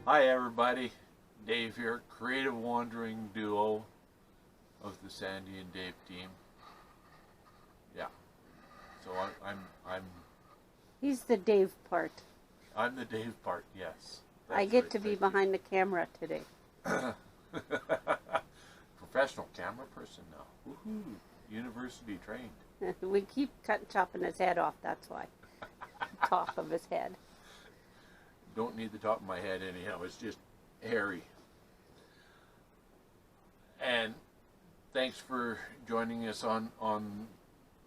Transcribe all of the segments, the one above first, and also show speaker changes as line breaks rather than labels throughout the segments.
Hi everybody, Dave here, creative wandering duo of the Sandy and Dave team. Yeah, so I'm
He's the Dave part.
I'm the Dave part. Yes,
I get to be behind the camera today.
Professional camera person now. Woohoo! University trained.
We keep chopping his head off. That's why. Top of his head.
Don't need the top of my head anyhow. It's just hairy. And thanks for joining us on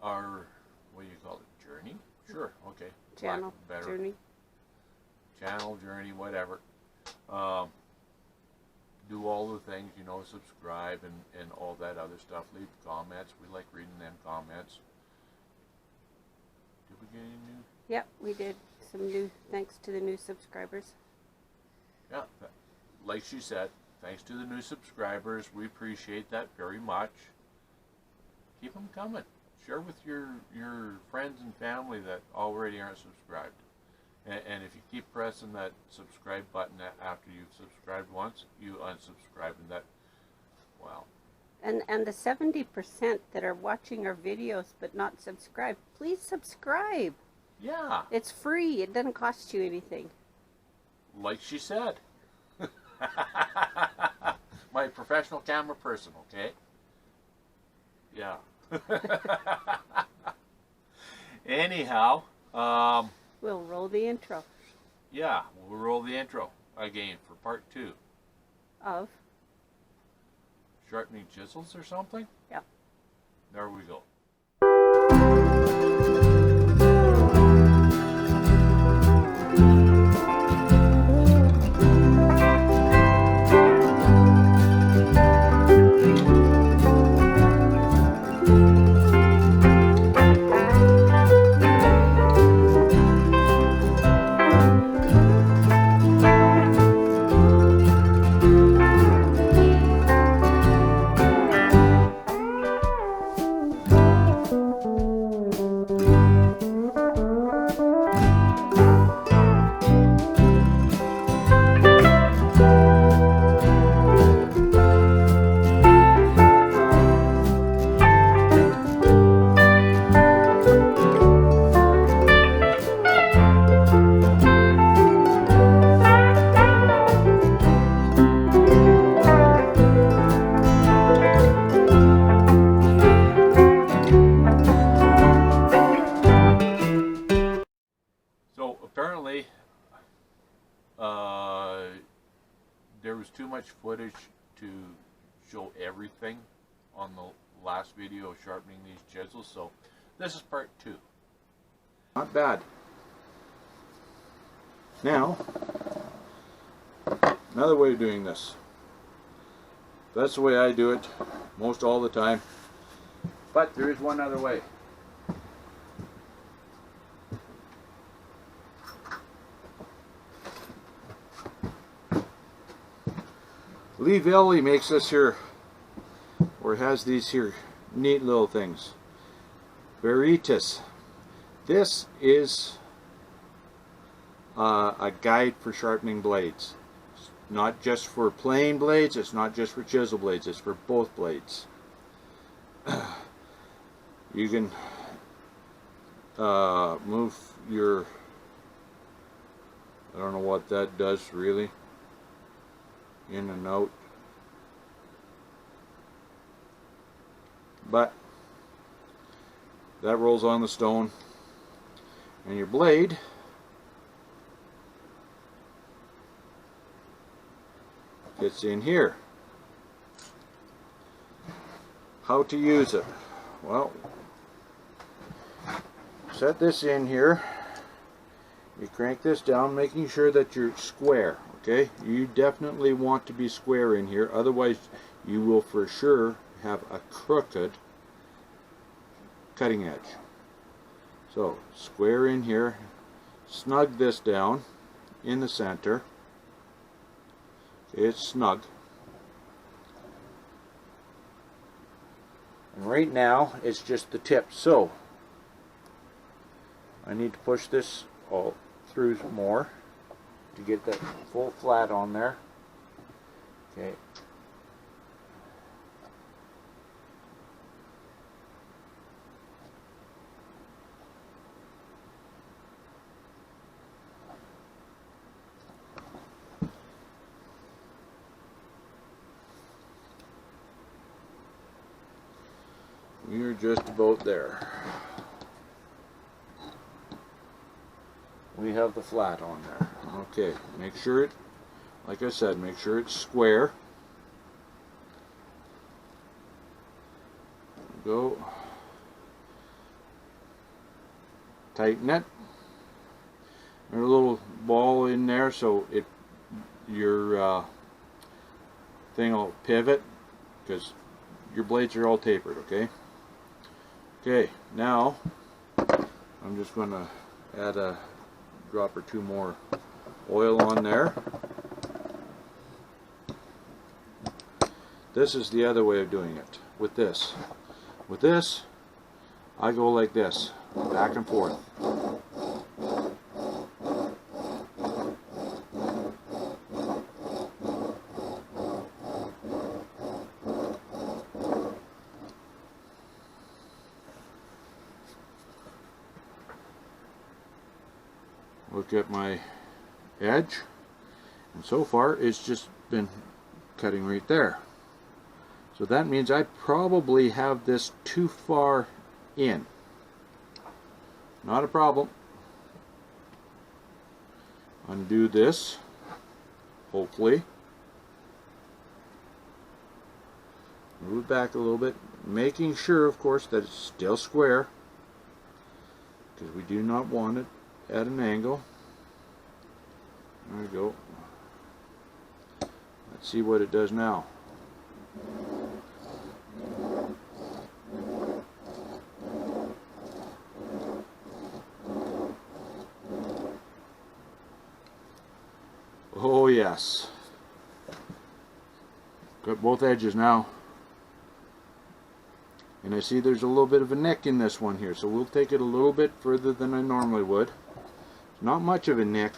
our, what do you call it, journey? Sure, okay.
Channel journey.
Channel journey, whatever. Do all the things, you know, subscribe and all that other stuff. Leave comments. We like reading them comments. Did we get any new?
Yep, we did some new, thanks to the new subscribers.
Yeah, like she said, thanks to the new subscribers. We appreciate that very much. Keep them coming. Share with your friends and family that already aren't subscribed. And if you keep pressing that subscribe button after you've subscribed once, you unsubscribe, and that, wow.
And the 70% that are watching our videos but not subscribed, please subscribe.
Yeah.
It's free. It doesn't cost you anything.
Like she said. My professional camera person, okay? Yeah. Anyhow,
we'll roll the intro.
Yeah, we'll roll the intro again for part 2.
Of?
Sharpening chisels or something?
Yeah.
There we go. Apparently, there was too much footage to show everything on the last video of sharpening these chisels, so this is part 2. Not bad. Now, another way of doing this. That's the way I do it most all the time, but there is one other way. Lee Valley makes this here, or has these here neat little things. Veritas. This is a guide for sharpening blades. It's not just for plain blades, it's not just for chisel blades, it's for both blades. You can move your, I don't know what that does really, in and out, but that rolls on the stone, and your blade gets in here. How to use it? Well, set this in here, you crank this down, making sure that you're square. Okay, you definitely want to be square in here, otherwise you will for sure have a crooked cutting edge. So square in here, snug this down in the center. Okay, it's snug. And right now it's just the tip, so I need to push this all through more. to get that full flat on there. Okay. We're just about there. We have the flat on there. Okay, make sure it, like I said, make sure it's square. Go. Tighten it. There's a little ball in there so your thing will pivot, because your blades are all tapered, okay? Okay, now I'm just going to add a drop or two more oil on there. This is the other way of doing it with this. With this, I go like this, back and forth. Look at my edge, and so far it's just been cutting right there. So that means I probably have this too far in. Not a problem. Undo this, hopefully. Move it back a little bit, making sure, of course, that it's still square, because we do not want it at an angle. There we go. Let's see what it does now. Oh yes. Got both edges now. And I see there's a little bit of a nick in this one here, so we'll take it a little bit further than I normally would. Not much of a nick,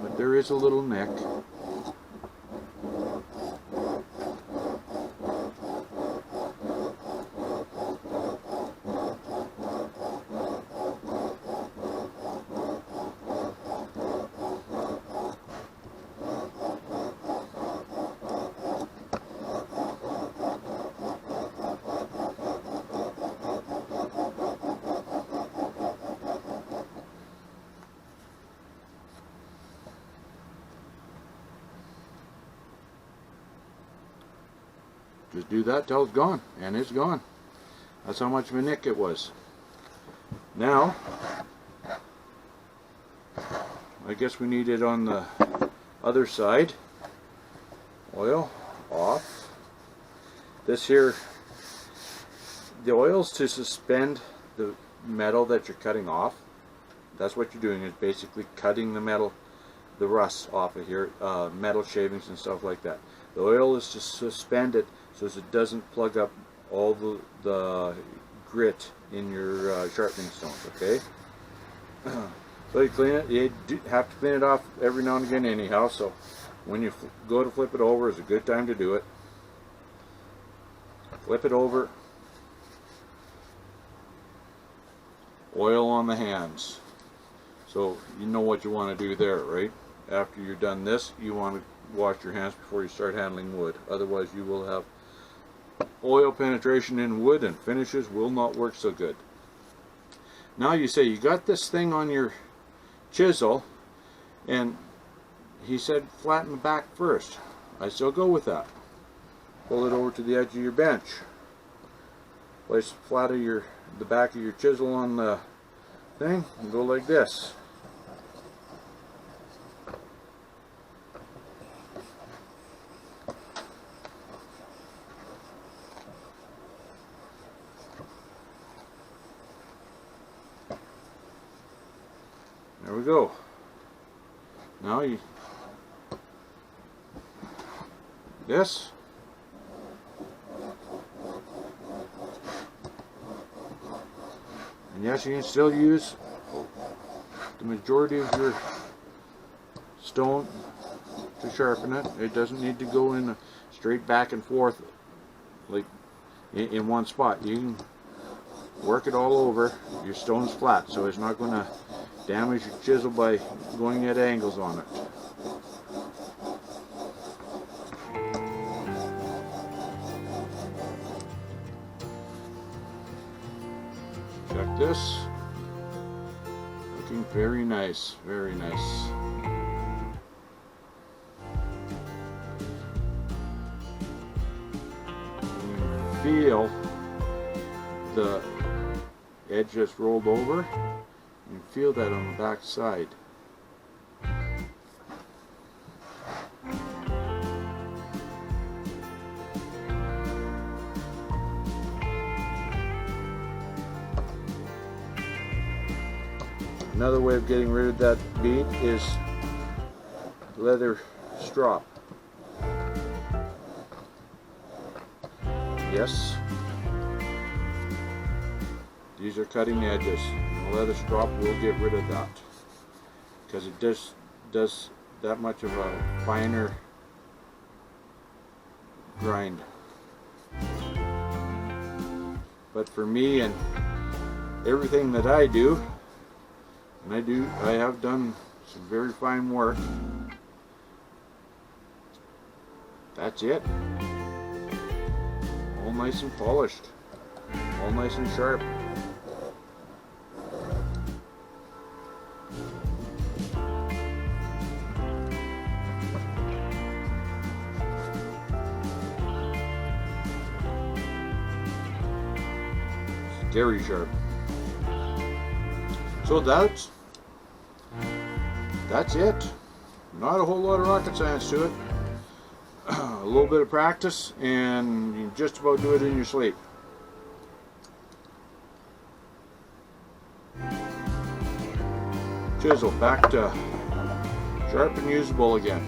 but there is a little nick. Just do that till it's gone, and it's gone. That's how much of a nick it was. Now, I guess we need it on the other side. Oil off. This here, the oil's to suspend the metal that you're cutting off. That's what you're doing, is basically cutting the metal, the rust off of here, metal shavings and stuff like that. The oil is to suspend it so as it doesn't plug up all the grit in your sharpening stones, okay? So you clean it. You do have to clean it off every now and again anyhow, so when you go to flip it over is a good time to do it. Flip it over. Oil on the hands. So you know what you want to do there, right? After you're done this, you want to wash your hands before you start handling wood. Otherwise you will have oil penetration in wood and finishes will not work so good. Now you say you got this thing on your chisel, and he said flatten the back first. I still go with that. Pull it over to the edge of your bench. Place flat of the back of your chisel on the thing and go like this. There we go. Now you this. And yes, you can still use the majority of your stone to sharpen it. It doesn't need to go in straight back and forth like in one spot. You can work it all over. Your stone's flat, so it's not going to damage your chisel by going at angles on it. Check this. Looking very nice, very nice. You feel the edge just rolled over. You feel that on the back side. Another way of getting rid of that bead is leather strop. Yes, these are cutting edges. The leather strop will get rid of that because it does that much of a finer grind. But for me and everything that I do, and I have done some very fine work. That's it. All nice and polished. All nice and sharp. Very sharp. So that's it. Not a whole lot of rocket science to it. A little bit of practice and you just about do it in your sleep. Chisel back to sharp and usable again.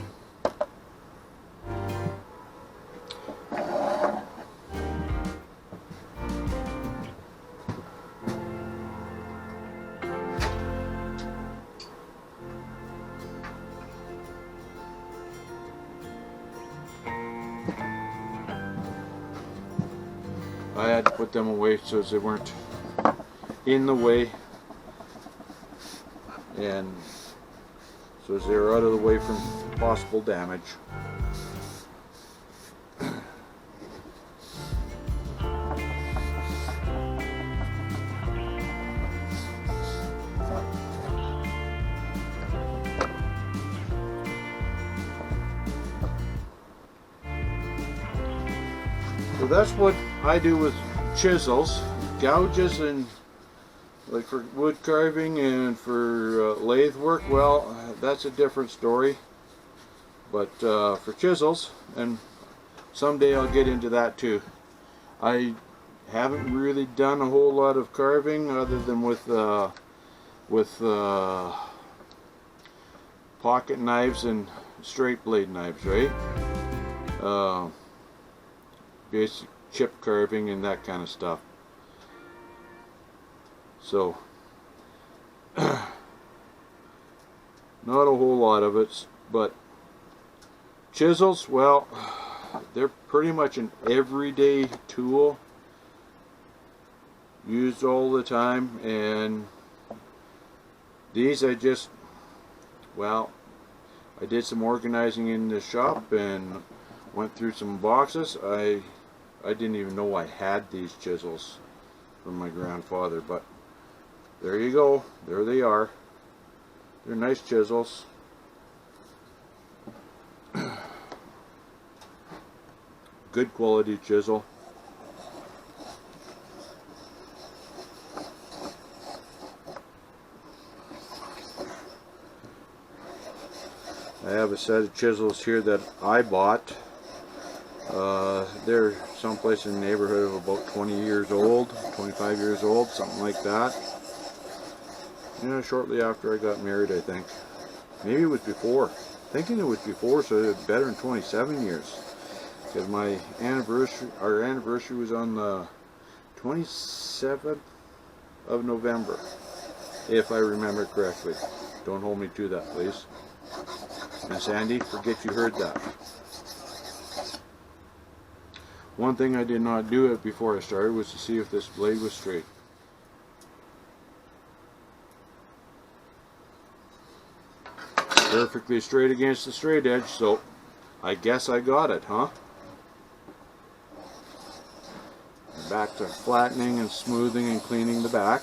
I had to put them away so they weren't in the way, and so they're out of the way from possible damage. So that's what I do with chisels, gouges, and like for wood carving and for lathe work. Well, that's a different story. But for chisels, and someday I'll get into that too. I haven't really done a whole lot of carving other than with pocket knives and straight blade knives, right? Basic chip carving and that kind of stuff. So not a whole lot of it, but chisels, well, they're pretty much an everyday tool used all the time, and these I did some organizing in the shop and went through some boxes. I didn't even know I had these chisels from my grandfather, but there you go. There they are. They're nice chisels. Good quality chisel. I have a set of chisels here that I bought. They're someplace in the neighborhood of about 20 years old, 25 years old, something like that. Shortly after I got married, I think. Maybe it was before. Thinking it was before, so it's better than 27 years. Because our anniversary was on the 27th of November, if I remember correctly. Don't hold me to that, please. Miss Andy, forget you heard that. One thing I did not do it before I started was to see if this blade was straight. Perfectly straight against the straight edge, so I guess I got it, huh? Back to flattening and smoothing and cleaning the back.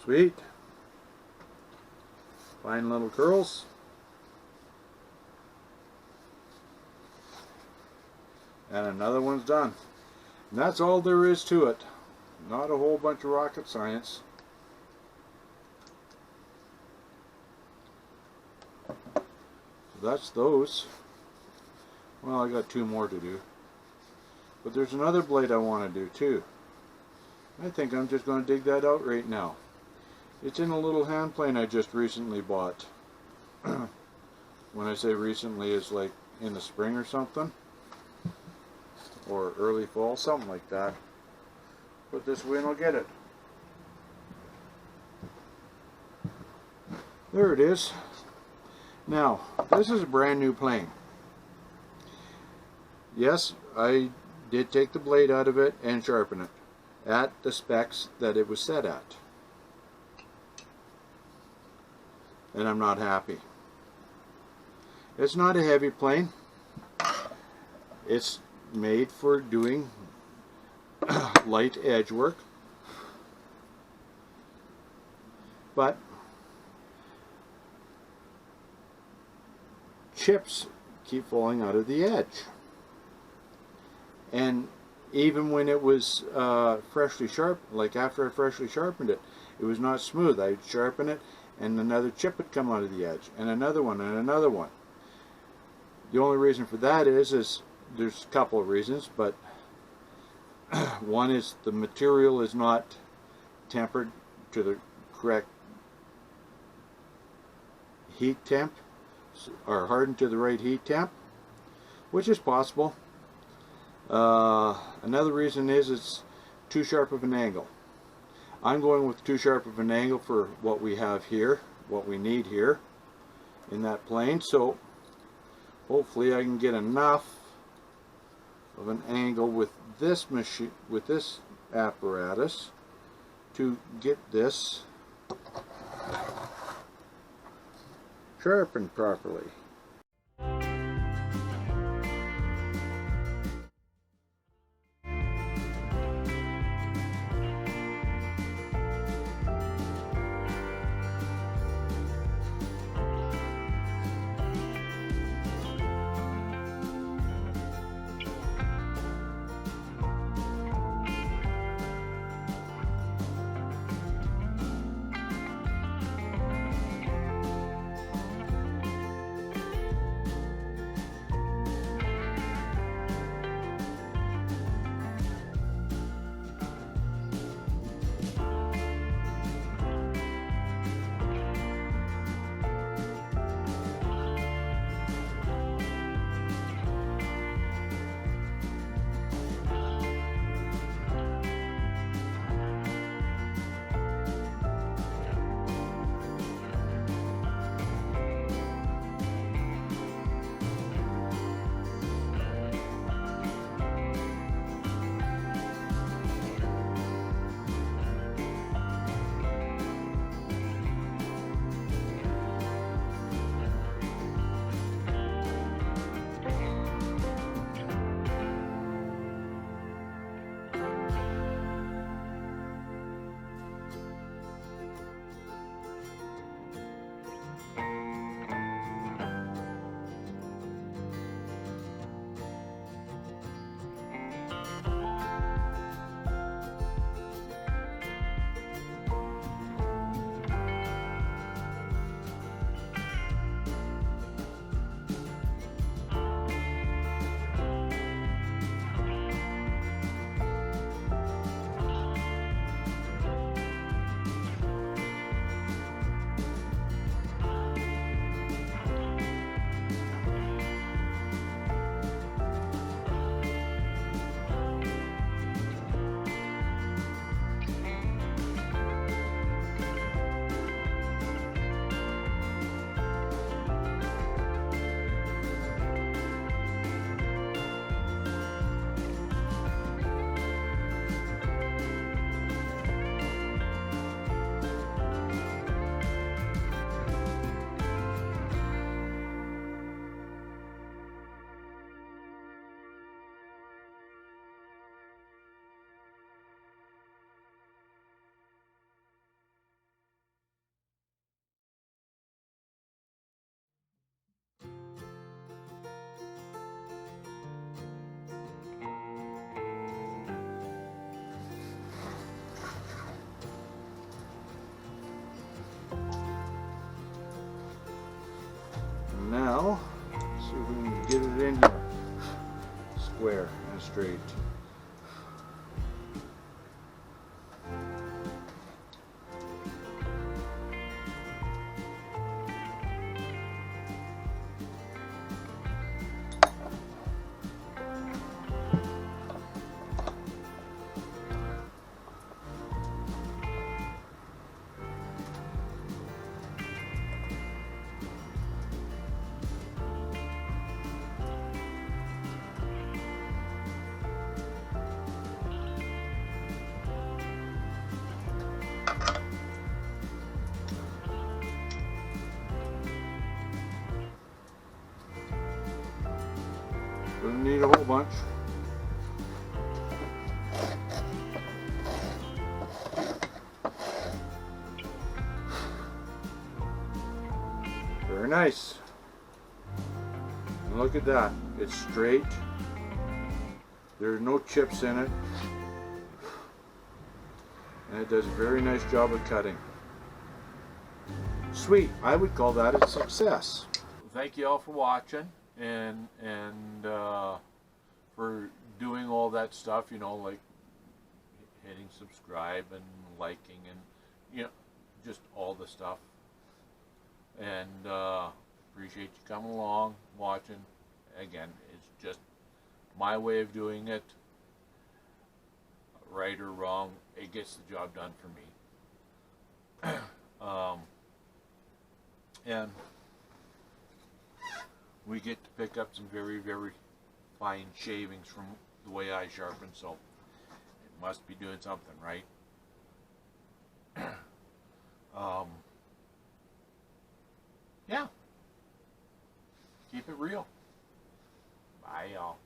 Sweet. Fine little curls. And another one's done. And that's all there is to it. Not a whole bunch of rocket science. So that's those. Well, I got two more to do.
But there's another blade I want to do too. I think I'm just going to dig that out right now. It's in a little hand plane I just recently bought. When I say recently, it's like in the spring or something. Or early fall, something like that. Put this away and I'll get it. There it is. Now, this is a brand new plane. Yes, I did take the blade out of it and sharpen it at the specs that it was set at. And I'm not happy. It's not a heavy plane. It's made for doing light edge work. But chips keep falling out of the edge. And even when it was freshly sharpened, like after I freshly sharpened it, it was not smooth. I'd sharpen it and another chip would come out of the edge, and another one, and another one. The only reason for that is there's a couple of reasons, but one is the material is not tempered to the correct heat temp, or hardened to the right heat temp, which is possible. Another reason is it's too sharp of an angle. I'm going with too sharp of an angle for what we have here, what we need here in that plane, so hopefully I can get enough of an angle with this machine, with this apparatus, to get this sharpened properly. Now, see if we can get it in here, square and straight. Doesn't need a whole bunch. Very nice. And look at that. It's straight. There's no chips in it. And it does a very nice job of cutting. Sweet. I would call that a success.
Thank you all for watching and for doing all that stuff, you know, like hitting subscribe and liking and, you know, just all the stuff. And appreciate you coming along, watching. Again, it's just my way of doing it. Right or wrong, it gets the job done for me. And we get to pick up some very, very fine shavings from the way I sharpen, so it must be doing something right. Yeah. Keep it real. Bye, y'all.